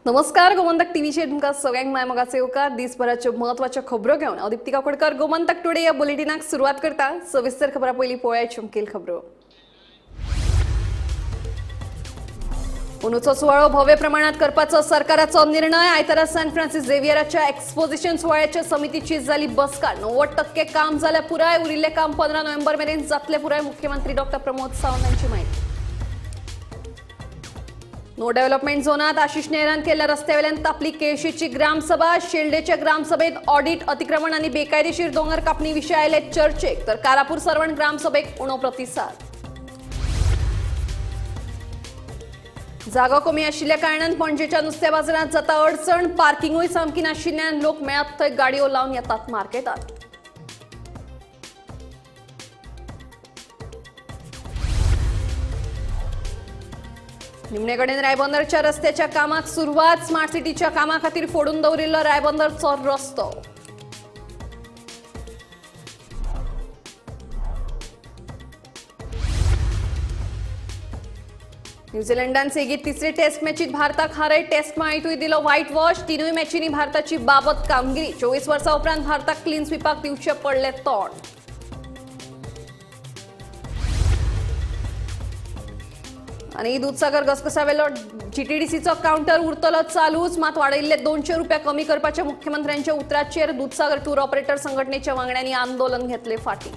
नमस्कार गोमंतक टीव्हीचे तुमका सगळ्यांक मायमोगाचे येवकार दिसभराच्यो महत्वाच्यो खबरो घेवन हांव दीप्ती काकोडकर गोमंतक टुडे या बुलेटिनाक सुरवात करता। सविस्तर खबरां पयलीं पळोवया चमकेल खबरो। अंदूचो सुवाळो भव्य प्रमाणात करपाचो सरकाराचो निर्णय। आयतारा सॅन फ्रांसिस झेवियराच्या एक्सपोजिशन सुवाळ्याच्या समितीची जाली बसका। 90% काम जाल्या पुराय, उरिल्ले काम 15 नोव्हेंबर मेरेन जातले पुराय। मुख्यमंत्री डॉ. प्रमोद सावंत यांची माहिती। नो डेव्हलपमेंट झोनात आशिष नेहरान केल्ल्या रस्त्यावेल्यान तापली केळशीची ग्रामसभा। शेल्डेच्या ग्रामसभेत ऑडिट, अतिक्रमण आणि बेकायदेशीर दोंगर कापणी विशय आयले चर्चेक, तर कारापूर सरवण ग्रामसभेक उणो प्रतिसाद। जागो कमी आशिल्ल्या कारणान पणजेच्या नुस्त्या बाजारात जाता अडचण। पार्किंगूय सामकी नाशिल्ल्यान लोक मेळत थंय गाडयो लावन येतात मार्केटात। निमणे कडेन रायबंदरच्या रस्त्याच्या कामाक सुरुवात। स्मार्ट सिटीच्या कामा खातीर फोडून दवरिल्लो रायबंदरचो रस्तो। न्यूझीलंडान सेगीत तिसरे टेस्ट मॅचीत भारताक हारय। टेस्ट माळीतूय दिलो व्हाईट वॉश। तिनूय मॅचींनी भारताची बाबत कामगिरी। 24 वर्सां उपरांत भारताक क्लीन स्वीपाक दिवचे पडले तोंड। आणि दूधसागर घसघसावेलो जीटीडीसीचो काउंटर उरतलो चालूच, मात वाडयिल्ले 200 रुपया कमी करपाच्या मुख्यमंत्र्यांच्या उतराचेर दूधसागर टूर ऑपरेटर संघटनेच्या वांगड्यांनी आंदोलन घेतले फाटी।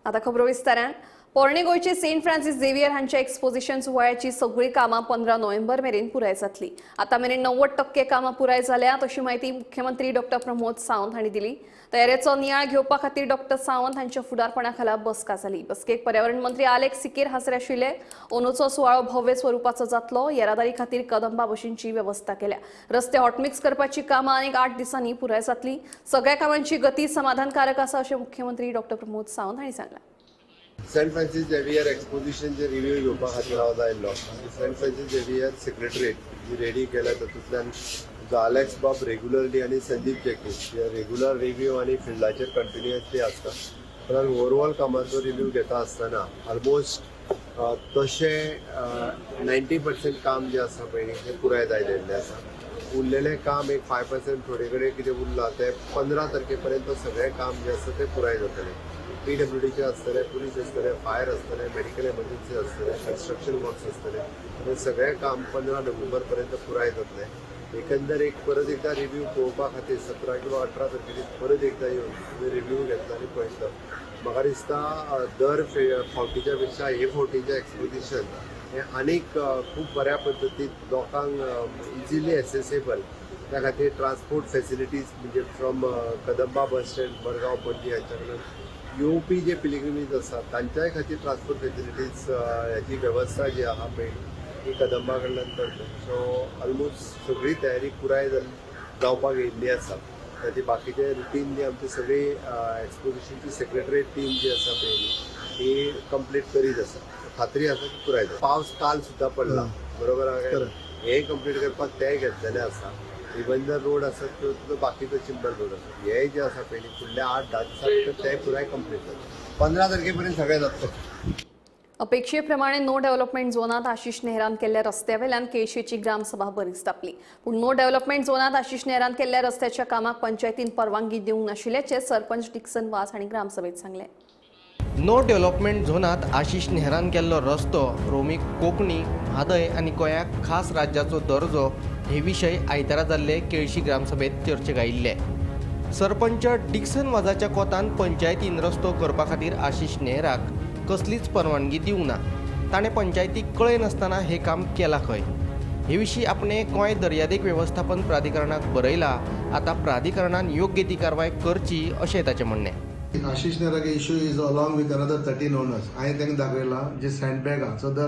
आता खबरो विस्तारान। पोरणे गोयचे सेंट फ्रांसिस झेवियर हांच्या एक्सपोजिशन सुवाळ्याची सगळी कामां 15 नोव्हेंबर मेरेन पुराय जातली। आता मेरेन 90% कामां पुराय जाल्यात अशी माहिती मुख्यमंत्री डॉ. प्रमोद सावंत हांणी दिली। तयारेचो नियाळ घेवपा खातीर डॉ. सावंत हांच्या फुडारपणाखाला बसका जाली। बसकेक पर्यावरण मंत्री आलेख सिकेर हाजीर आशिल्ले। अंदूचो सुवाळो भव्य स्वरुपाचो जातलो। येरादारी खातीर कदंबा बशींची व्यवस्था केल्या। रस्ते हॉटमिक्स करपाची कामां आनीक 8 दिसांनी पुराय जातली। सगळ्या कामांची गती समाधानकारक आसा अशें मुख्यमंत्री डॉ. प्रमोद सावंत हांणी सांगलां। सेंट फ्रांसिस झेवियर एक्सपोजिशनचे रिव्यू घेवपा खातीर हांव आयिल्लो। सेंट फ्रांसिस झेवियर सेक्रेटरीएट जी रेडी केल्या तातूंतल्यान जो आलेक्स बाब रेग्युलरली आनी संदीप जेकीस रेग्युलर रिव्यू आनी फिल्डाचेर कंटिन्युअसली आसता। कारण ओवरऑल कामाचो रिव्यू घेता आसतना ऑलमोस्ट तशें 90% काम जे आसा पळय तें पुराय जायलेलें आसा। उरलेलें काम एक 5% थोडे कडेन कितें उरलां तें 15 तारखे पर्यंत सगळें काम जे आसा तें पुराय जातलें। PWDचे आसतले, पुलीस आसतले, फायर आसतले, मेडिकल एमर्जन्सी आसतले, कन्स्ट्रक्शन वर्क्स आसतले, हे सगळें काम 15 नोव्हेंबर पर्यंत पुराय जातलें। एकंदर एक परत एकदा रिव्यू पळोवपा खातीर 17 किंवा 18 तारखेर परत एकदा येवन रिव्यू घेतला आनी पळयता। म्हाका दिसता दर फावटीच्या पेक्षा हे फावटीचें एक्सपोजिशन हें आनीक खूब बऱ्या पद्दतीन लोकांक इजिली एसेसेबल, त्या खातीर ट्रान्सपोर्ट फेसिलिटीज म्हणजे from Kadamba bus stand Madgaon Panaji हांच्या कडल्यान येवपी जे पिलिग्रिमेज आसात तांच्याय खातीर ट्रान्सपोर्ट फेसिलिटीज ह्याची वेवस्था जी आहा पळय ही कदंबा कडल्यान करता। सो ऑलमोस्ट सगळी तयारी पुराय जावपाक येयल्ली आसा। ताची बाकीचे रुटीन जी आमची सगळी एक्सपोजिशनची सेक्रेटरीएट टीम जी आसा पळय ही कंप्लीट करीत आसा। खात्री आसा की पुराय जाता। पावस काल सुद्दां पडला बरोबर आहा, हे कंप्लीट करपाक ते घेतलेले आसा। रिबंदर रोड आसा तो बाकीचो चिंबर रोड आसा, हे जे आसा पळय फुडल्या 8-10 दिसांत ते पुराय कंप्लीट जाता। 15 तारखे पर्यंत सगळें जातलें। अपेक्षेप्रमाणे नो डेव्हलपमेंट झोनात आशिष नेहरान केल्ल्या रस्त्यावेल्यान केळशीची ग्रामसभा बरीच तापली। पूण नो डेव्हलपमेंट झोनात आशिष नेहरान केल्ल्या रस्त्याच्या कामाक पंचायतीन परवानगी दिवंक नाशिल्ल्याचे सरपंच डिक्सन वास हांणी ग्रामसभेत सांगले। नो डेव्हलपमेंट झोनात आशिष नेहरान केल्लो रस्तो रोमी कोंकणी, म्हादय आनी गोंयाक खास राज्याचो दर्जो हे विशय आयतारा जाल्ले केळशी ग्रामसभेत चर्चेक आयिल्ले। सरपंच डिक्सन वाजाच्या कोतान पंचायतीन रस्तो करपा खातीर आशिष नेहराक कसलीच परवानगी दिवंक ना। ताणें पंचायतीक कळय नासतना हे काम केलां खंय। हे विशीं आपणे गोंय दर्यादेग वेवस्थापन प्राधिकरणाक बरयला। आता प्राधिकरणान योग्य ती कारवाय करची अशें ताचें म्हणणें। आशिष नेहराक issue is along with another 13 owners. हांवें तांकां दाखयलां जे सँडबॅग आहा, सो द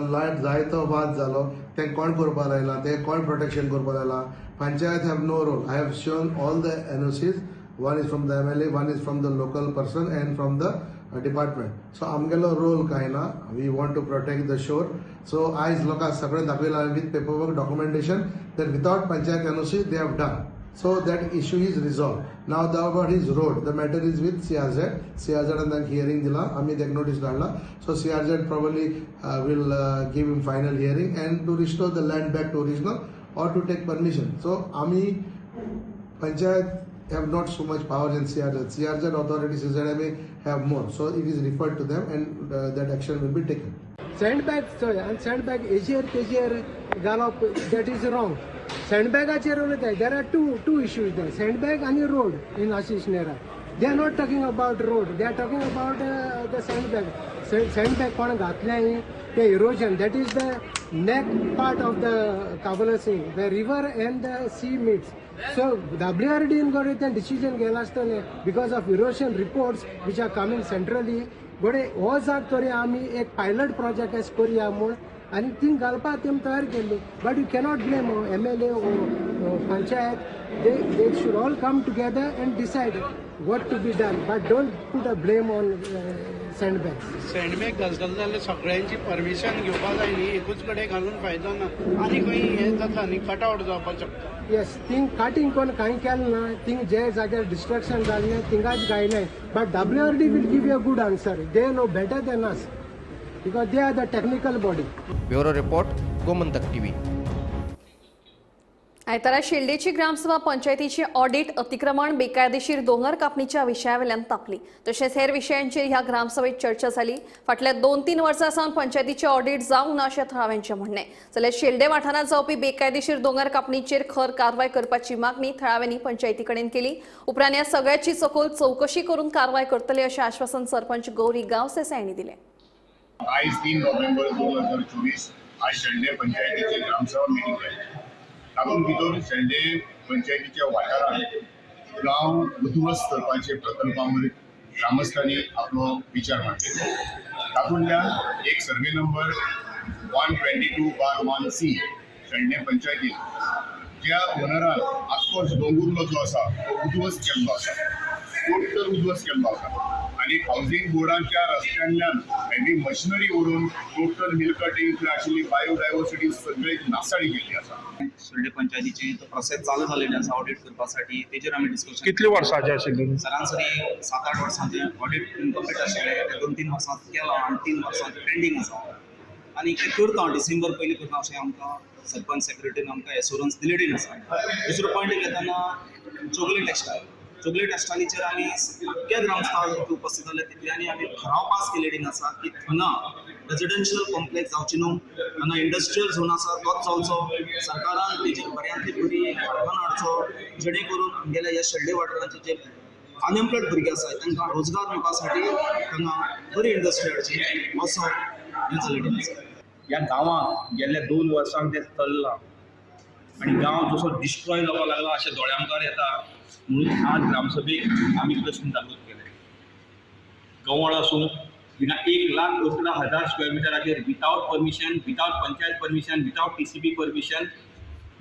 जायतो वाद जालो ते कोण करपा लायला, ते कोण प्रोटेक्शन करपा लायला। Panchayat have no role. I have shown all the NOCs, one is from the MLA, one is from the local person and from the department. So आमगेलो रोल कांय ना। We want to protect the shore. So आयज लोकांक सगळें दाखयलां with paperwork documentation that without panchayat NOC they have done. So that issue is resolved. Now about his road, the matter is with CRZ. CRZ and then hearing dila, आम्ही एक notice काढला. So CRZ probably will give him final hearing and to restore the land back to original or to take permission. So आम्ही Panchayat have not so much power in CRZ. CRZ authority CZMA have more. So it is referred to them and that action will be taken. Sandbag, and sandbag KGR gallop, that is wrong. Sandbagaचेर उलयताय. There are two issues there. Sandbag and road in Ashish Nehra. They are not talking about road. They are talking about the sandbag. Sandbag कोण घातलें the erosion. That is the neck part of the Kabul Singh. The river and the sea meets. So WRD in got a decision घेतला आसतले because of erosion reports which are coming centrally. गोडे हो जाग तरी आमी एक pilot project S करूया म्हूण आनी थिंग घालपाक तेम तयार केल्ली but you cannot blame MLA or panchayat they should all come together and decide what to be done but don't put a blame on sandbags. सँडबॅग घालतलो जाल्यार सगळ्यांची परमिशन घेवपाक जाय न्ही एकूच कडेन घालून फायदो ना आनी खंय हें जाता न्ही कटआवट जावपाक शकता. येस थिंग काटिंग कोण कांय केलें ना थिंग जे जाग्यार डिस्ट्रक्शन जाल्लें थिंगाच गायलें but WRD will give you a good answer. They know better than us because they are the technical body. Bureau report Gomantak TV. आयतारा शेल्डेची ग्रामसभा पंचायतीची ऑडिट अतिक्रमण बेकायदेशीर दोंगर कापणीच्या विशयावेल्यान तापली तशेंच हेर विशयांचेर ह्या ग्रामसभेत चर्चा जाली. फाटल्या 2-3 वर्सां सावन पंचायतीची ऑडिट जावंक ना अशें थळाव्यांचें म्हणणें. जाल्यार शेल्डे वाठारांत जावपी बेकायदेशीर दोंगर कापणीचेर खर कारवाय करपाची मागणी थळाव्यांनी पंचायती कडेन केली. उपरांत ह्या सगळ्याची सखोल चवकशी करून कारवाय करतले अशें आश्वासन सरपंच गौरी गांवसेसाय हांणी दिलें. आज 3 नोव्हेंबर 2024 आज शेल्डे पंचायतीची ग्रामसभा मिटींग जाली. तातूंत भितर शेल्डे पंचायतीच्या वाठारांत गांव उद्ध्वस्त करपाचे प्रकल्पांवर ग्रामस्थांनी आपलो विचार मांडले. तातूंतल्यान एक सर्वे नंबर 122/1C शेल्डे पंचायतीत ज्या ओनरान आसपास दोंगुर्लो जो आसा तो उद्ध्वस्त केल्लो आसा, टोटल उद्ध्वस्त केल्लो आसा आनी हावजींग बोर्डाच्या रस्त्यांतल्यान हेवी मशिनरी व्हरून टोटल हिल कटिंग थंय आशिल्ली बायोडायवर्सिटी सगळी नासाडी केल्ली आसा. शेल्डे पंचायतीची तो प्रोसेस चालू झालेली आसा ऑडिट करपासाठी तेजेर आमी डिस्कशन. कितले वर्सांचे आशिल्ले? सरासरी 7-8 वर्सांचे ऑडिट इनकम्प्लीट आशिल्ले ते 2-3 वर्सां केला आनी 3 वर्सां पेंडींग आसा आनी ते करता डिसेंबर पयलीं करता अशें आमकां सरपंच सेक्रेटरीन आमकां एश्युरन्स दिलेली आसा. दुसरो पॉयंट घेताना चॉकलेट टेस्टांचेर आमी अख्ख्या ग्रामस्थांक उपस्थित जाले तितल्यांनी आमी ठराव पास केलेली आसा की हांगा रेजिडेन्शियल कॉम्प्लेक्स जावची न्हू, हांगा इंडस्ट्रियल झोन आसा तोच चलचो. सरकारान तेजेर बऱ्यांतली बरी कारखानो हाडचो जेणे करून आमगेल्या ह्या शेल्डे वाठारांचे जे अनएम्प्लॉयड भुरगे आसात तांकां रोजगार मेळपासाठी हांगा बरी इंडस्ट्री हाडची असो हें जाल्लें आसा. ह्या गांवांत गेल्ल्या 2 वर्सांक ते चल्लां आनी गांव जसो डिस्ट्रॉय जावपाक लागला अशें दोळ्यांकार येता म्हणून आज ग्रामसभेक आमी प्रश्न जागृत केले. गवळ आसूं हिंगा 1,11,000 स्क्वेअर मिटराचेर without permission, without panchayat permission, without TCP permission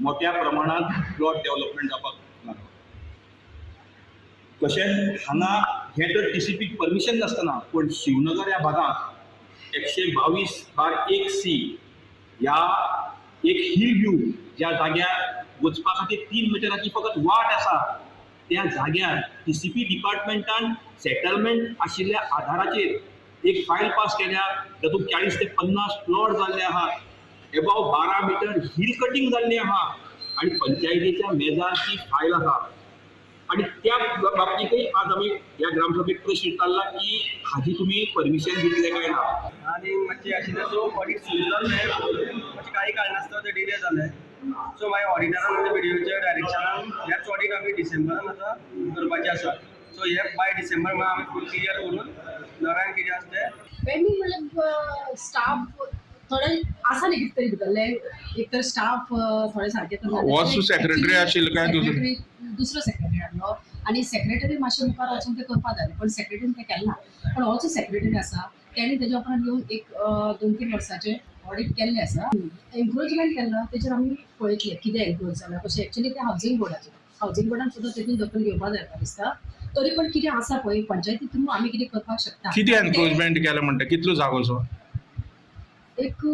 मोठ्या प्रमाणात प्लॉट डेव्हलपमेंट जावपाक लागला. तशेंच हांगा हे तर TCP परमिशन नासतना पूण शिवनगर ह्या भागांत 122/1C ह्या एक हिल व्यू ज्या जाग्यार वचपा खातीर 3 मिटराची फकत वाट आसा त्या जाग्यार TCP डिपार्टमेंटान सेटलमेंट आशिल्ल्या आधाराचेर एक फायल पास केल्या तातूंत 40 ते 50 प्लॉट जाल्ले आहा. एबाव 12 मिटर हिल कटिंग जाल्ली आहा आनी पंचायतीच्या मेजार ती फायल आहा आनी त्या बाबतींतय आज आमी ह्या ग्रामसभेक प्रश्न विचारला की हाजी तुमी परमिशन दितले काय ना. आणि मातशें आशिल्लें सो ऑडिट सुरू जाल्लें मातशें कांय कारणास्तव तें डिले जालें. सो मागीर ऑडिटरान म्हणजे व्हिडिओच्या डायरेक्शनान ह्याच ऑडिट आमी डिसेंबरान आतां करपाचें आसा. सो हे बाय डिसेंबर मागीर आमी फूल क्लियर करून नव्यान कितें आसा तें पेंडींग मतलब स्टाफ थोडे आसा न्ही कितें तरी भितरले एक तर स्टाफ थोडे सारके सेक्रेटरी आशिल्लो काय दुसरो सेक्रेटरी हाडलो आनी सेक्रेटरी मातशें मुखार वचून तें करपा जाय पण सेक्रेटरीन तें केलें ना. पण हो जो सेक्रेटरी आसा तेणी तेज्या उपरांत येवन एक 2-3 वर्साचें ऑडिट केल्लें आसा. एन्क्रोचमेंट केल्लो तेजेर आमी पळयतले कितें एन्क्रोच जालां कशें. एक्चुअली तें हावजींग बोर्डान सुद्दां तेतून दखल घेवपा जाय म्हाका दिसता. तरी पण कितें आसा पळय पंचायती थ्रू आमी कितें करपाक शकता. कितें एन्क्रोचमेंट केलें म्हणटा कितलो जागोचो? एक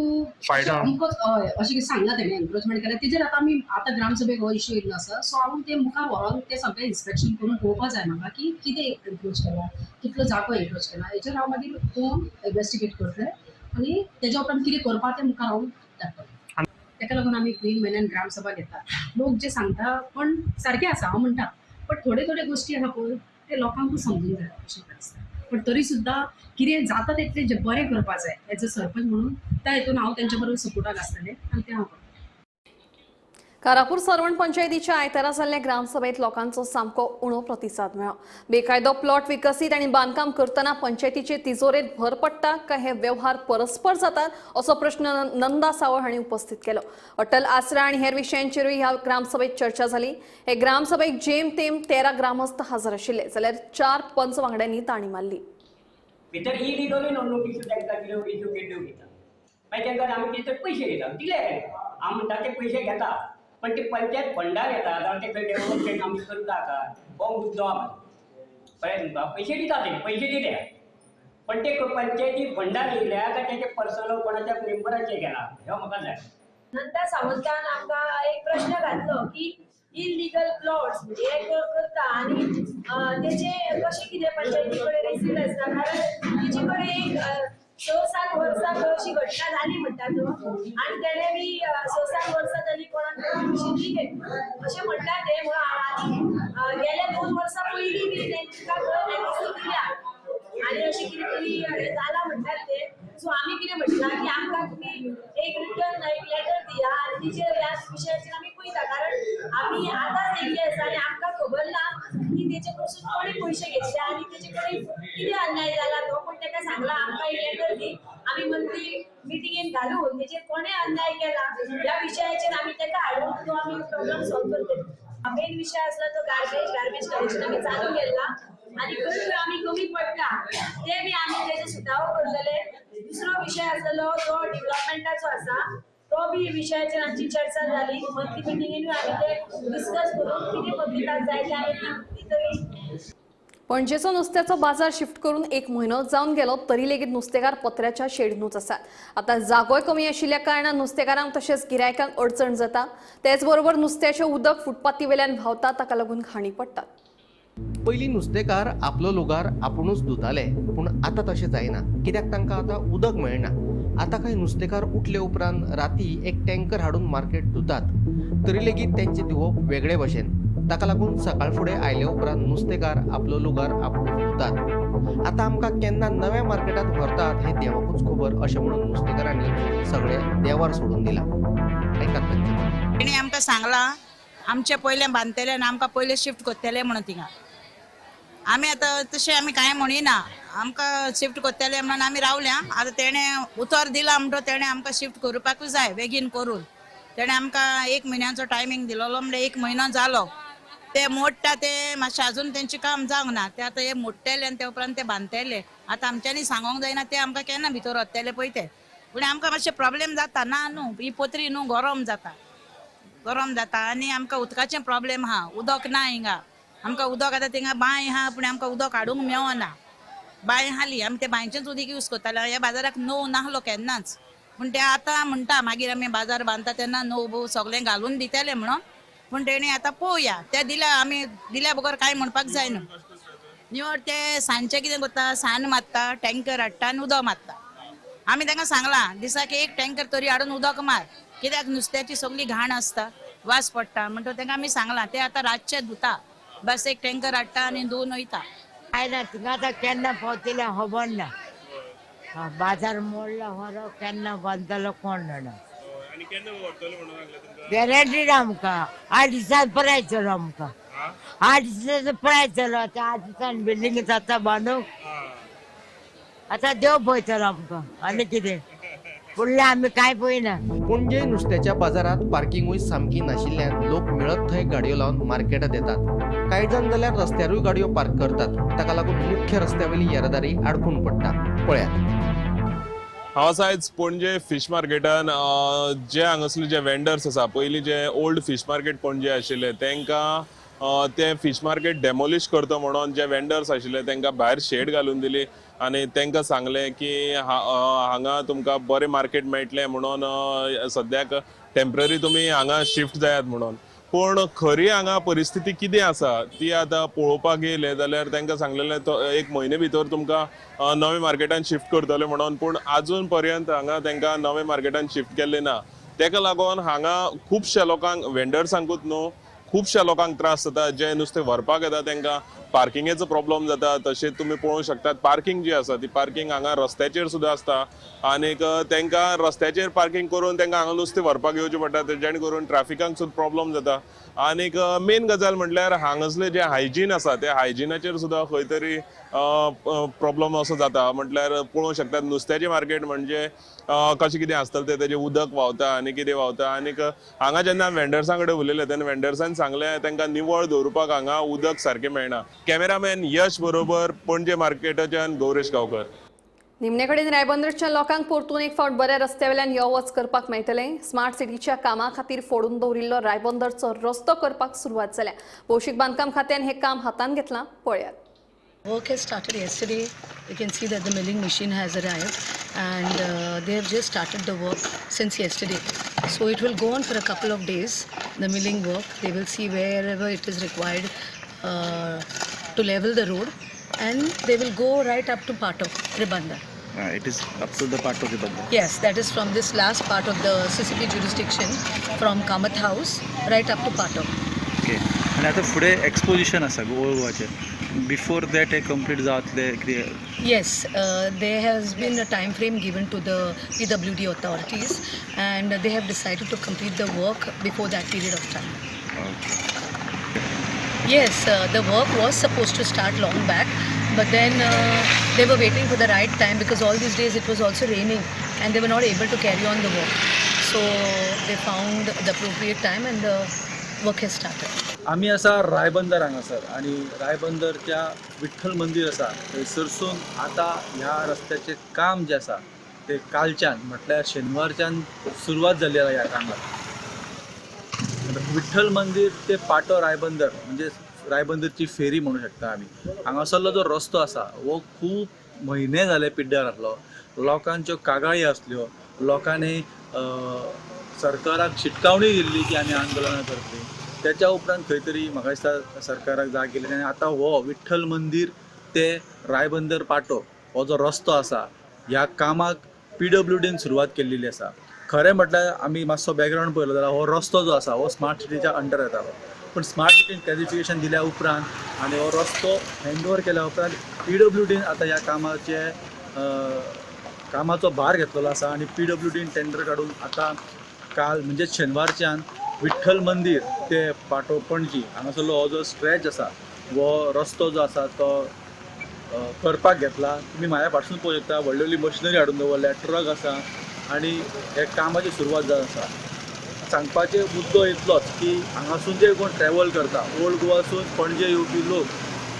आमकां हय अशें सांगला तेणें एनक्रोचमेंट केल्या तेजेर आतां आमी आतां ग्रामसभेक हो इश्यू येयल्लो आसा सो हांव ते मुखार व्हरोन ते सगळें इन्स्पेक्शन करून पळोवपा जाय म्हाका की कितें एनक्रोच केला कितलो जागो एनक्रोच केला हेचेर हांव मागीर पळोवन इन्वेस्टिगेट करतलें आनी तेज्या उपरांत कितें करपा तें मुखार हांव दाखयतलें तेका लागून आमी 3 म्हयन्यान ग्रामसभा घेतात लोक जे सांगता पण सारकें आसा हांव म्हणटा पण थोड्यो गोश्टी आसा पळय ते लोकांकूच समजूंक जाय अशें दिसता पण तरी सुद्दां कितें जाता तितलें जे बरें करपा जाय एज अ सरपंच म्हणून त्या हेतून हांव तेंच्या बरोबर सपोर्टाक आसतलें आनी तें हांव करतलें. कारापूर सरवण पंचायतीच्या आयतारा जाल्ल्या ग्रामसभेत लोकांचो सामको उणो प्रतिसाद मेळ्ळो. बेकायदो प्लॉट विकसीत आनी बांदकाम करतना पंचायतीचे तिजोरेत भर पडटा काय हे व्यवहार परस्पर जातात असो प्रश्न नंदा सावळ हांणी उपस्थित केलो. अटल आसरा आनी हेर विशयांचेरूय ह्या ग्रामसभेत चर्चा जाली. हे ग्रामसभेक जेमतेम 13 ग्रामस्थ हाजीर आशिल्ले जाल्यार 4 पंच वांगड्यांनी ताणी मारली. भितर इलिगली नोटीस तांकां इश्यू केल्ल्यो घेता मागीर तांकां आमी कितें पयशे घेता दिले हांव म्हणटा ते पयशे घेता पण ते पंचायत फंडार येता जावं ते डेव्हलपमेंट आमी करता काय हो मुद्दो आहा कळ्ळें तुमकां पयशे दिता ते पयशे दिले पण ते पंचायती फंडार येयल्या काय तेचे पर्सनल कोणाच्या मेंबराचे गेला हे म्हाका जाय. नंतर सावंतान आमकां एक प्रश्न घातलो की इलिगल प्लॉट्स म्हणजे हे करता आनी तेचे कशें कितें पंचायती कडेन रेसिड आसता कारण तिचे कडेन एक 6-7 वर्सां अशी घटना जाली म्हणटा तो आनी तेणें बी 6-7 वर्सां जाली कोणाक शिकली अशें म्हणटा ते म्हणून आनी गेल्या 2 वर्सां पयलीं बी तांकां दिल्या आनी अशें कितें तरी जाला म्हणटात ते सो आमी कितें म्हटलां की आमकां तुमी एक रिटर्न एक लेटर दिया आनी तिचेर ह्या विशयाचेर आमी पळयता कारण आमी आतांच येयल्ली आसा आनी आमकां खबर ना की तेचे कडसून कोणी पयशे घेतले आनी तेचे कडेन कितें अन्याय जाला तो पण ताका सांगला आमकां एक लेटर दी आमी मंथली मिटिंगेन घालून तेचेर कोणें अन्याय केला ह्या विशयाचेर आमी ताका हाडून तो आमी प्रॉब्लम सॉल्व करतले. मेन विशय आसला तो गार्बेज कलेक्शन आमी चालू केला आनी खंय आमी कमी पडटा ते बी आमी तेजे सुटावो करतले. दुसरो विशय आसलो तो डेव्हलपमेंटाचो आसा तो बी विशयाचेर आमची चर्चा जाली मंथली मिटिंगेनूय आमी ते डिस्कस करून कितें पब्लिकाक जाय ते आमी तरी. पणजेचो नुस्त्याचो बाजार शिफ्ट करून 1 म्हयनो जावन गेलो तरी लेगीत नुस्तेकार पत्र्याच्या शेडनूच आसात. आता जागोय कमी आशिल्ल्या कारणान नुस्तेकारांक तशेंच गिरायकांक अडचण जाता. तेच बरोबर नुस्त्याचें उदक फुटपाती वेल्यान व्हांवता ताका लागून घाणी पडटात. पयलीं नुस्तेकार आपलो लुगार आपुणूच धुताले पूण आतां तशें जायना कित्याक तांकां आतां उदक मेळना. आतां कांय नुस्तेकार उठले उपरांत राती एक टँकर हाडून मार्केट धुतात तरी लेगीत तेंचें धुवप वेगळे भशेन. ताका लागून सकाळ फुडें आयले उपरांत नुस्तेकार आपलो लुगार आपुणूच धुतात. आतां आमकां केन्ना नव्या मार्केटांत व्हरतात हें देवाकूच खबर अशें म्हणून नुस्तेकारांनी सगळे देवार सोडून दिला. आयकात तांचें. तेणी आमकां सांगलां आमचे पयले बांदतले आनी आमकां पयले शिफ्ट करतले म्हणून थिंगा आमी आतां तशें आमी कांय म्हणिना आमकां शिफ्ट करतले म्हणून आमी रावल्या. आतां तेणें उतर दिला म्हणटो तेणें आमकां शिफ्ट करपाकूच जाय बेगीन करून. तेणें आमकां 1 म्हयन्याचो टायमींग दिलोलो म्हणजे 1 म्हयनो जालो. ते मोडटा ते मातशें आजून तेंचें काम जावंक ना ते आतां हे मोडटले आनी ते उपरांत ते बांदतले. आतां आमच्यांनी सांगोंक जायना ते आमकां केन्ना भितर व्हरतले पळय ते पूण आमकां मातशें प्रॉब्लेम जाता ना न्हू ही पत्री न्हू गरम जाता आनी आमकां उदकाचें प्रॉब्लेम आहा उदक ना हिंगा. आमकां उदक आतां थिंगा बांय आहा पूण आमकां उदक हाडूंक मेळना. बांय आहाली आमी ते बांयचेंच उदीक यूज करताले. ह्या बाजाराक न्हू नाहलो केन्नाच पूण ते आतां म्हणटा मागीर आमी बाजार बांदता तेन्ना न्हू बो सगळें घालून दितले म्हणून पूण तेणी आतां पळोवया ते दिल्या आमी दिल्या बगर कांय म्हणपाक जायना. निवड ते सांजचे कितें करता सान मारता टँकर हाडटा आनी उदक मारता. आमी तांकां सांगलां दिसाक 1 टँकर तरी हाडून उदक मार कित्याक नुस्त्याची सगळी घाण आसता वास पडटा म्हणटो तांकां आमी सांगलां ते आतां रातचे धुता बस 1 टँकर हाडटा आनी धुवन वयता. आयना थिंगा आतां केन्ना पावतले खबर ना. बाजार मोडला व्हरो केन्ना बांदतलो कोण जाणा. गॅरंटीड आमकां 8 दिसांत पळयतलो आमकां 8 दिसाचो पळयतलो. आतां 8 दिसान बिल्डींग आतां बांदूंक आतां देव पळयतलो आमकां आनी कितें फुडलें आमी कांय पळयना. पणजे नुस्त्याच्या बाजारात पार्किंगूय सामकी नाशिल्ल्यान लोक मेळत थंय गाडयो लावन मार्केटात येतात. कांय जाण जाल्यार रस्त्यारूय गाडयो पार्क करतात. ताका लागून मुख्य रस्त्यावयली येरादारी आडकून पडटा. पळयात. हांव आसा आयज पणजे फीश मार्केटान जे हांगासले जे वेंडर्स आसा पयलीं जे ओल्ड फीश मार्केट पणजे आशिल्ले तांकां ते फिश मार्केट डेमोलिश करता म्हणून जे वेंडर्स आशिल्ले तांकां भायर शेड घालून दिली आनी तांकां सांगलें की हांगा तुमकां बरें मार्केट मेळटलें म्हणून सद्याक टेम्पररी तुमी हांगा शिफ्ट जायात म्हणून. पूण खरी हांगा परिस्थिती कितें आसा ती आतां पळोवपाक येयले जाल्यार तांकां सांगलेलें तो 1 म्हयने भितर तुमकां नवे मार्केटान शिफ्ट करतले म्हणून, पूण आजून पर्यंत हांगा तांकां नवे मार्केटान शिफ्ट केल्लें ना. तेका लागून हांगा खुबश्या लोकांक, वेंडर्सांकूच न्हू, खुबश्या लोकांक त्रास जाता. जे नुस्तें व्हरपाक येता तांकां पार्किंगेचो प्रॉब्लेम जाता. तशेंच तुमी पळोवंक शकतात पार्किंग जी आसा ती पार्किंग हांगा रस्त्याचेर सुद्दां आसता आनीक तांकां रस्त्याचेर पार्किंग करून तांकां हांगा नुस्तें व्हरपाक येवचें पडटा, जेणे करून ट्रॅफिकांक सुद्दां प्रॉब्लेम जाता. आनीक मेन गजाल म्हटल्यार हांगासलें जें हायजीन आसा त्या हायजिनाचेर सुद्दां खंय तरी प्रॉब्लेम असो जाता. म्हटल्यार पळोवंक शकतात नुस्त्याचें मार्केट म्हणजे कशें कितें आसतलें तें, तेजें उदक व्हांवता आनी कितें व्हांवता. आनीक हांगा जेन्ना वेंडर्सां कडेन उलयलें तेन्ना वेंडर्सांनी सांगलें तांकां निवळ दवरपाक हांगा उदक सारकें मेळना. कॅमेरामॅन यश बरोबर पणजे मार्केटाच्यान गौरेश गांवकर. निमणे कडेन रायबंदरच्या लोकांक परतून एक फावट बऱ्या रस्त्यावेल्यान यो वच करपाक मेळटलें. स्मार्ट सिटीच्या कामा खातीर फोडून दवरिल्लो रायबंदरचो रस्तो करपाक सुरवात जाल्या. भौशीक बांदकाम खात्यान हें काम हातान घेतलां, पळयात. Work has started yesterday. You can see that the milling machine has arrived and they have just started the work since yesterday. So it will go on for a couple of days, the milling work. They will see wherever it is required to level the road and they will go right up to part of Ribandar. It is up to the part of Ribandar. Yes, that is from this last part of the CCP jurisdiction from Kamath House right up to Pato. Okay. आणि आता फुडें exposition आसा गोवाचेर. Before that a complete जातले. Yes, there has been a time frame given to the PWD authorities and they have decided to complete the work before that period of time. Okay. Yes, the work was supposed to start long back, but then they were waiting for the right time because all these days it was also raining and they were not able to carry on the work. So they found the appropriate time and the work has started. आम्ही असा रायबंदर हांगासर आणि रायबंदरच्या विठ्ठल मंदिर आसा थंयसरसून आता ह्या रस्त्याचे काम जे आसा ते कालच्यान म्हटल्यार शेनवारच्यान सुरवात जाली ह्या कामाक. विठ्ठल मंदिर ते पाटो रायबंदर म्हणजे रायबंदरची फेरी म्हणू शकता आमी. हांगासरलो जो रस्तो आसा हो खूब म्हयने जाले पिड्ड्यार आसलो. लोकांच्यो कागाळी आसल्यो. लोकांनी सरकाराक शिटकावणी दिल्ली की आमी आंदोलनां करतली. त्याच्या उपरांत खंय तरी म्हाका दिसता सरकाराक जाग गेली आनी आतां हो विठ्ठल मंदिर ते रायबंदर पाटो हो जो रस्तो आसा ह्या कामाक PWDन सुरवात केल्ली आसा. खरें म्हटल्यार आमी मातसो बॅकग्रावंड पळयलो जाल्यार हो रस्तो जो आसा हो स्मार्ट सिटीच्या अंडर येतालो. पण स्मार्ट सिटीन क्लॅरिफिकेशन दिल्या उपरांत आनी हो रस्तो हँडओवर केल्या उपरांत PWDन आतां ह्या कामाचो भार घेतलेलो आसा आनी PWDन टेंडर काडून आतां काल म्हणजे शेनवारच्यान विठ्ठल मंदिर ते पाटो पणजी हांगासरलो हो जो स्ट्रेच आसा हो रस्तो जो आसा तो करपाक घेतला. तुमी म्हाज्या फाटसून पळोवंक शकता व्हडली व्हडली मशिनरी हाडून दवरल्या, ट्रक आसा आनी हे कामाची सुरवात जावन आसा. सांगपाचें मुद्दो इतलोच की हांगासून जे कोण ट्रॅवल करता ओल्ड गोवासून पणजे येवपी लोक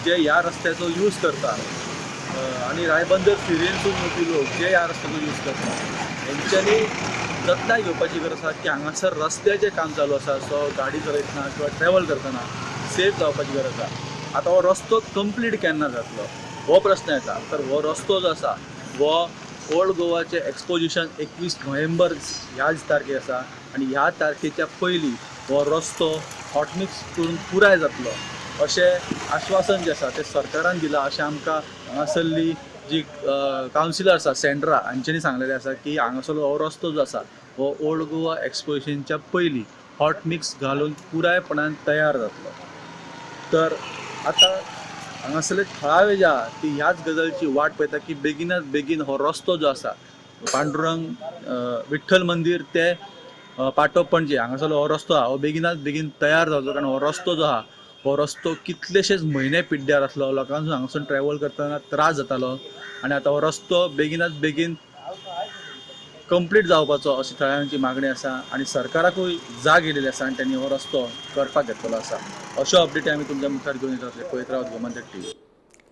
जे ह्या रस्त्याचो यूज करता आनी रायबंदर सिरेनसून येवपी लोक जे ह्या रस्त्याचो यूज करता हेंच्यांनी जतनाय घेवपाची गरज आसा की हांगासर रस्त्याचें काम चालू आसा सो गाडी चलयतना किंवा ट्रॅवल करतना सेफ जावपाची गरज आसा. आतां हो रस्तो कंप्लीट केन्ना जातलो हो प्रश्न येता. तर हो रस्तो जो आसा हो ओल्ड गोवाचें एक्सपोजिशन 21 नोव्हेंबर ह्याच तारखेक आसा आनी ह्या तारखेच्या पयलीं हो रस्तो हॉटमिक्स करून पुराय जातलो अशें आश्वासन जें आसा तें सरकारान दिलां अशें आमकां हांगासरली जी कावन्सिलर आसा सेंड्रा हांच्यांनी सांगलेलें आसा की हांगासरलो हो रस्तो जो आसा हो ओल्ड गोवा एक्सपोजिशनच्या पयलीं हॉट मिक्स घालून पुरायपणान तयार जातलो. तर आतां हांगासरले थळावे जे आहा ती ह्याच गजालीची वाट पळयता की बेगिनात बेगीन हो रस्तो जो आसा पांडुरंग विठ्ठल मंदिर ते पाटो पणजे हांगासरलो हो रस्तो आहा हो बेगिनात बेगीन तयार जावचो. कारण हो रस्तो जो आहा हो रस्तो कितलेशेच म्हयने पिड्ड्यार आसलो. लोकांक हांगासून ट्रॅवल करतना त्रास जातालो आनी आतां हो रस्तो बेगिनात बेगीन कंप्लीट जावपाचो अशी थळाव्यांची मागणी आसा आनी सरकाराकूय जाग येयलेली आसा आनी त्यांनी हो रस्तो करपाक घेतलेलो आसा. अश्यो अपडेटी आमी तुमच्या मुखार घेवन येतात. पळयत रावत गोमंतक TV.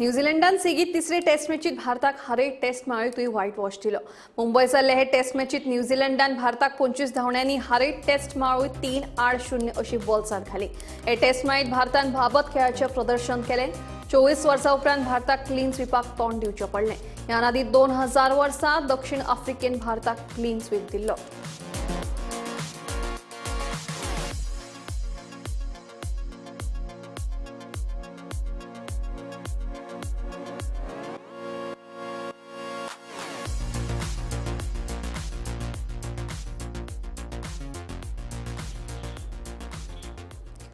न्यूझीलंडान सेगीत तिसरे टेस्ट मॅचीत भारताक हारयत टेस्ट माळ्युतूय व्हाईट वॉश दिलो. मुंबय जाल्ले हे टेस्ट मॅचीत न्यूझीलंडान भारताक 25 धांवड्यांनी हारयत टेस्ट माळ्युत 3-8-0 अशी बोलसाद घाली. हे टेस्ट माळीत भारतान बाबत खेळाचे प्रदर्शन केले. 24 वर्सां उपरांत भारताक क्लीन स्वीपाक तोंड दिवचें पडलें. ह्या आदी 2000 वर्सा दक्षिण आफ्रिकेन भारताक क्लीन स्वीप दिल्लो.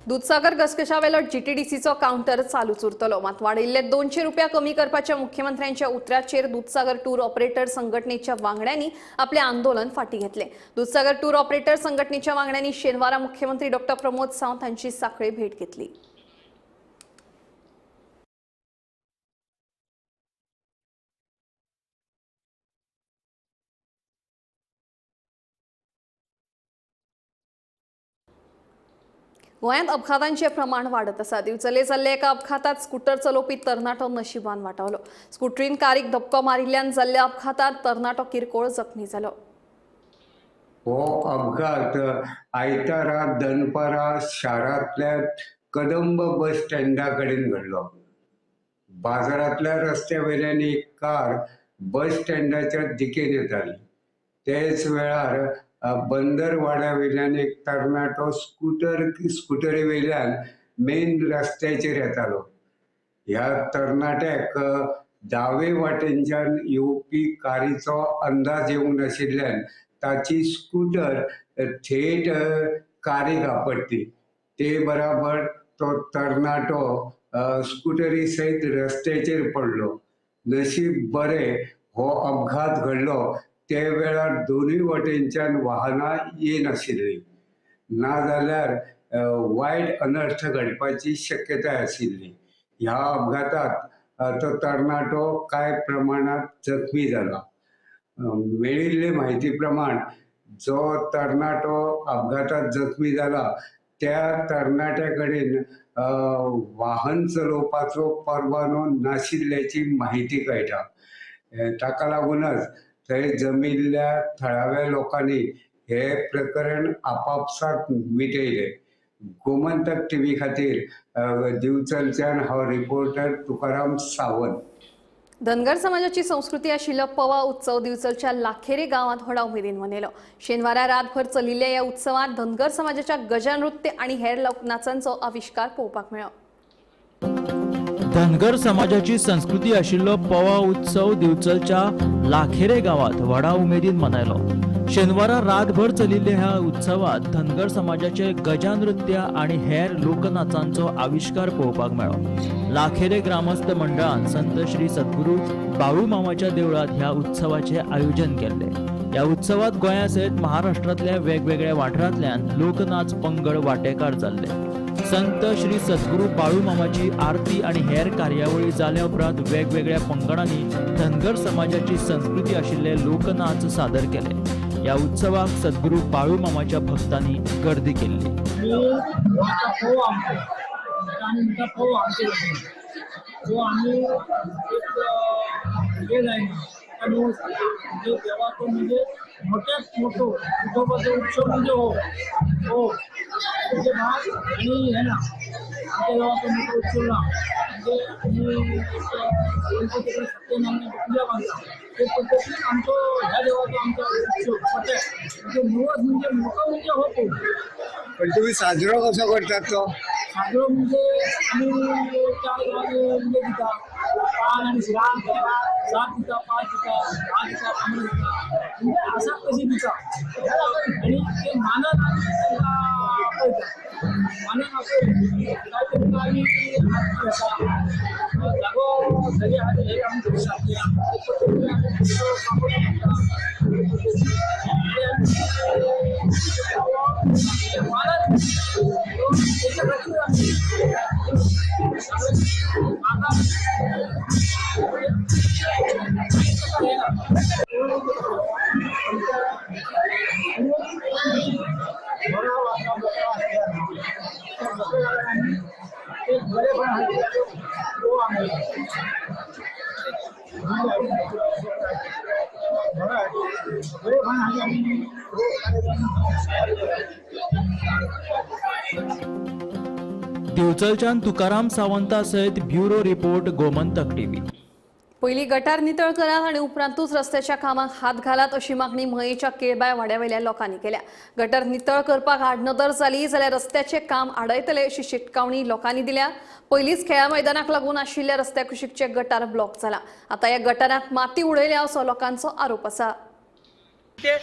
दूधसागर घसघशावेलो जीटीडीसीचो काउंटर चालूच उरतलो. मात वाडयिल्ले 200 रुपया कमी करपाच्या मुख्यमंत्र्यांच्या उतराचेर दूधसागर टूर ऑपरेटर संघटनेच्या वांगड्यांनी आपले आंदोलन फाटी घेतले. दूधसागर टूर ऑपरेटर संघटनेच्या वांगड्यांनी शेनवारा मुख्यमंत्री डॉ. प्रमोद सावंत हांची साखळे भेट घेतली. गोंयांत अपघातांचे प्रमाण वाढत आसा. दिवचले जाल्ले एका अपघातात स्कूटर चलोवपी तरणाटो नशिबान वाटावलो. स्कूटरीन कारीक धपको मारिल्ल्यान जाल्ल्या अपघातात तरणाटो किरकोळ जखमी जालो. हो अपघात आयतारा दनपारा शारांतल्या कदंब बस स्टँडा कडेन घडलो. बाजारांतल्या रस्त्यावयल्यान एक कार बस स्टँडाच्या दिकेन येताली. तेच वेळार बंदर वाड्यावयल्यान एक तरणाटो स्कूटरी वयल्यान मेन रस्त्याचेर येतालो. ह्या तरणाट्याक दावे वाटेनच्यान येवपी कारीचो अंदाज येवंक नाशिल्ल्यान ताची स्कूटर थेट कारीक आपटली. ते बराबर तो तरणाटो स्कूटरी सयत रस्त्याचेर पडलो. नशीब बरें हो अपघात घडलो ते वेळार दोनूय वटेनच्यान वाहनां येनाशिल्लीं. नाजाल्यार वायट अनर्थ घडपाची शक्यताय आशिल्ली. ह्या अपघातात तो तरणाटो कांय प्रमाणात जखमी जाला. मेळिल्ले म्हायती प्रमाण जो तरणाटो अपघातात जखमी जाला त्या तरणाट्या कडेन वाहन चलोवपाचो परवानो नाशिल्ल्याची माहिती कळटा. ताका लागूनच थंय जमिल्ल्या थळाव्या लोकांनी हे प्रकरण आपापसात मिटयले. गोमंतक टीव्ही खातीर दिवचलच्यान हांव रिपोर्टर तुकाराम सावंत. धनगर समाजाची संस्कृती आशिल्लो पवा उत्सव दिवचलच्या लाखेरे गावात व्हडा उमेदीन मनयलो. शेनवारा रातभर चलिल्ल्या ह्या उत्सवात धनगर समाजाच्या गजा नृत्य आणि हेर लोकनाचांचो आविष्कार पळोवपाक मेळ्ळो. धनगर समाजाची संस्कृती आशिल्लो पवा उत्सव दिवचलच्या लाखेरे गावात व्हडा उमेदीन मनायलो. शेनवारा रातभर चलिल्ल्या ह्या उत्सवात धनगर समाजाचे गजा नृत्य आणि हेर लोकनाचांचो आविष्कार पळोवपाक मेळ्ळो. लाखेरे ग्रामस्थ मंडळान संत श्री सद्गुरू बाळू मामाच्या देवळात ह्या उत्सवाचे आयोजन केले. ह्या उत्सवात गोंया सयत महाराष्ट्रातल्या वेगवेगळ्या वाठारांतल्यान लोकनाच पंगड वांटेकार जाल्ले. संत श्री सद्गुरू बाळू मामाची आरती आणि हेर कार्यावळी जाल्या उपरांत वेगवेगळ्या पंगडांनी धनगर समाजाची संस्कृती आशिल्ले लोकनाच सादर केले. या उत्सवाक सद्गुरू बाळू मामाच्या भक्तांनी गर्दी केली. देवाचं म्हणजे मोठ्यात मोठं विठोबाचा उत्सव म्हणजे हो म्हणजे भाग आणि हे ना आमच्या गावाचा मोठा उत्सव ना म्हणजे गणपतीकडे सत्यनारायण पूजा बांधतात ते पद्धतीने आमचं ह्या देवाचा आमचा उत्सव मोठ्या म्हणजे मुळच म्हणजे मोठं म्हणजे होतो. पण तुम्ही साजरा कसा करतात तो? साजरा म्हणजे आम्ही 4 वाजे म्हणजे दिता पान आणि श्राम करा 7 दिता 5 दिता 10 दिता 15 दिता म्हणजे असा कशी दिता आणि ते मानत आम्ही मानत आपण काहीतरी आम्ही जागो सगळे आहे हे आम्ही बरे पण दिवचलच्यान तुकाराम सावंता सयत ब्युरो रिपोर्ट गोमंतक टीव्ही. पहिली गटार नितळ करात आणि उपरांतूच रस्त्याच्या कामाक हात घालात अशी मागणी मयेच्या केळबाय वाड्यावयल्या लोकांनी केल्या. गटार नितळ करपाक आडनदर जाली जाल्यार रस्त्याचे काम आडयतले अशी शिटकावणी लोकांनी दिल्या. पयलीच खेळा मैदानाक लागून आशिल्ल्या रस्त्या कुशीकचे गटार ब्लॉक जाला. आता या गटारात माती उडयल्या असो लोकांचो आरोप आसा. ते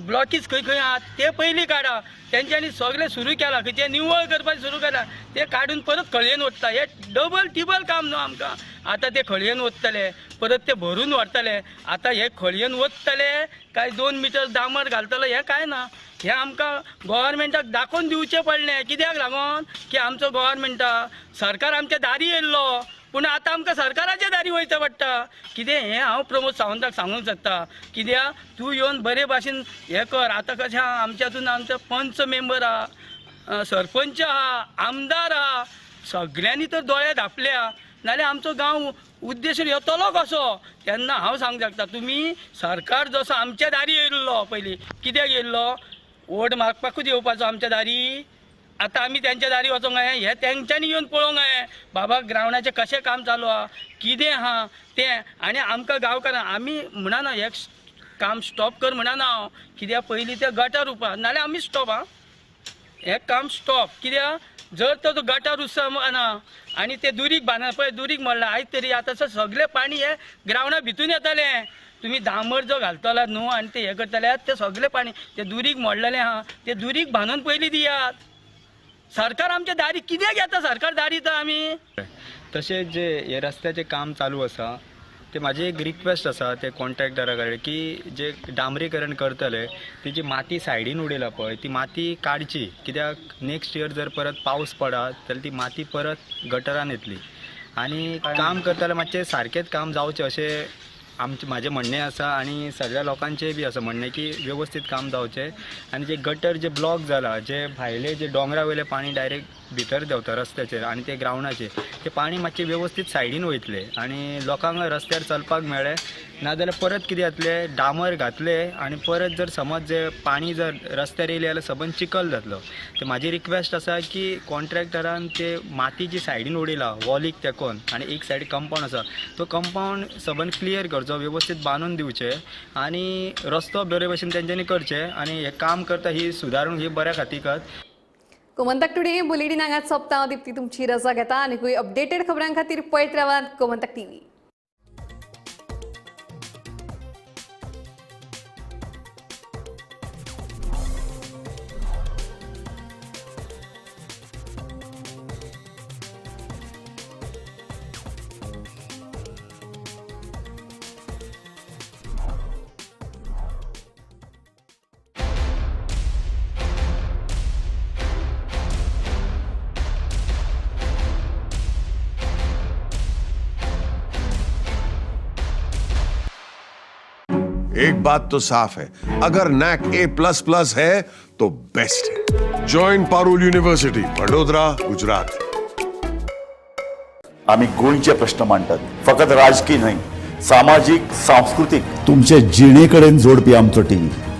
ब्लॉकीज खंय खंय आहात ते पयलीं काडा. तेंच्यांनी सगळें सुरू केलां, खंयचे निवळ करपाचें सुरू केलां, ते काडून परत खळयेन ओतता. हे डबल टिबल काम न्हू आमकां. आतां ते खळयेन ओततले, परत ते भरून व्हरतले. आतां हे खळयेन ओततले काय 2 मीटर डांबर घालतले, हें काय ना. हे आमकां गव्हर्मेंटाक दाखोवन दिवचें पडलें. कित्याक लागून की आमचो गव्हर्मेंटा सरकार आमच्या दारी येयल्लो, पूण आतां आमकां सरकाराच्या दारी वयचें पडटा. कितें हें हांव प्रमोद सावंताक सांगूंक शकता. कित्याक तूं येवन बरे भाशेन हें कर. आतां कशें आहा, आमच्यातून आमचो पंच मेंबर आहा, सरपंच आहा, आमदार आहा, सगळ्यांनी तर दोळे धापल्या. नाल्यार आमचो गांव उद्देशून येतलो कसो. तेन्ना हांव सांगूंक शकता, तुमी सरकार जसो आमच्या दारी येयल्लो पयलीं, कित्याक येयल्लो, वोट मागपाकूच येवपाचो आमच्या दारी. आतां आमी तेंच्या दारी वचोंक जाय, हे तेंच्यांनी येवन पळोवंक जाय बाबा ग्रावंडाचें कशें काम चालू आहा, कितें आहा तें. आनी आमकां गांवकारांक आमी म्हणना हें काम स्टॉप कर म्हणना हांव, कित्याक पयलीं ते गटार उपा, नाल्यार आमी स्टॉप आहा, हें काम स्टॉप. कित्याक जर तो गटार उसना आनी ते दुरीक बांदना पळय, दुरीक म्हणला आयज तरी आतां सगळें पाणी हे ग्रावंडा भितून येतलें. तुमी डांबर जो घालतलात न्हू आनी ते हें करतले, ते सगळें पाणी ते दुरीक मोडलेलें आहा, ते दुरीक बांदून पयलीं दियात. सरकार आमच्या दारी कित्याक येता, सरकार दारी तर आमी. तशेंच जे हे रस्त्याचें काम चालू आसा ते म्हाजी एक रिक्वेस्ट आसा ते कॉन्ट्रॅक्टरा कडेन की जे डांबरीकरण करतले तेजी माती सायडीन उडयला पळय ती माती काडची. कित्याक नेक्स्ट इयर जर परत पावस पडत जाल्यार ती माती परत गटरान येतली. आनी काम करताले मातशें सारकेंच काम जावचें अशें म्हाजें म्हणणें आसा. आनी सगळ्या लोकांचें बी आसा म्हणणें की वेवस्थीत काम जावचें. आनी जे गटर जे ब्लॉक जाला, जे भायले जे डोंगरा वयले पाणी डायरेक्ट भितर देंवता रस्त्याचेर आनी ते ग्रावंडाचेर, ते पाणी मातशें वेवस्थीत सायडीन वयतले आनी लोकांक रस्त्यार चलपाक मेळ्ळें. नाजाल्यार परत कितें जातलें, डांबर घातले आनी परत जर समज जे पाणी जर रस्त्यार येयलें जाल्यार सबंद चिखल जातलो. ते म्हाजी रिक्वेस्ट आसा की कॉन्ट्रॅक्टरान ते माती जी सायडीन उडयला वॉलीक तेकोन आनी एक सायड कंपाऊंड आसा तो कंपाऊंड सबंद क्लियर करचो, वेवस्थीत बांदून दिवचें आनी रस्तो बरे भशेन तेंच्यांनी करचें. आनी हें काम करता ही सुदारूंक ही बऱ्या खातीर. गोमंतक टुडे बुलेटिन हांगाच सोंपता. हांव दिप्ती तुमची रजा घेता आनी अपडेटेड खबरां खातीर पळयत रावात गोमंतक टीव्ही. एक बात तो साफ है, अगर नैक A++ है तो बेस्ट है. Join Parul university, Vadodara, Gujarat. आम्ही गोंयचे प्रश्न मांडटात, फकत राजकीय न्हय, सामाजिक सांस्कृतिक. तुमचे जिणेकडेन जोडपी आमचो टीव्ही.